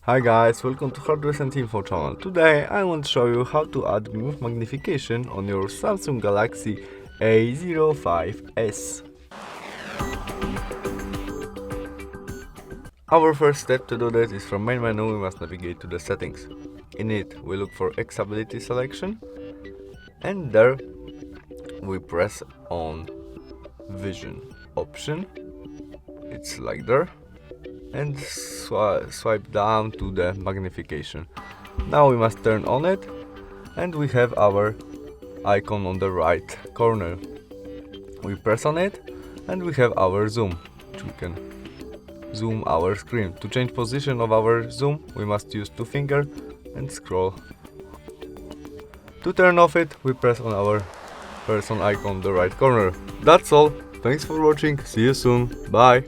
Hi guys, welcome to HardReset.Info channel. Today I want to show you how to add magnification on your Samsung Galaxy A05S. Our first step to do this is from main menu we must navigate to the settings. In it we look for X-ability selection and there we press on vision option. It's like there. And swipe down to the magnification. Now we must turn on it and we have our icon on the right corner. We press on it and we have our zoom, which we can zoom our screen. To change position of our zoom we must use two fingers and scroll. To turn off it we press on our person icon on the right corner. That's all. Thanks for watching. See you soon. Bye.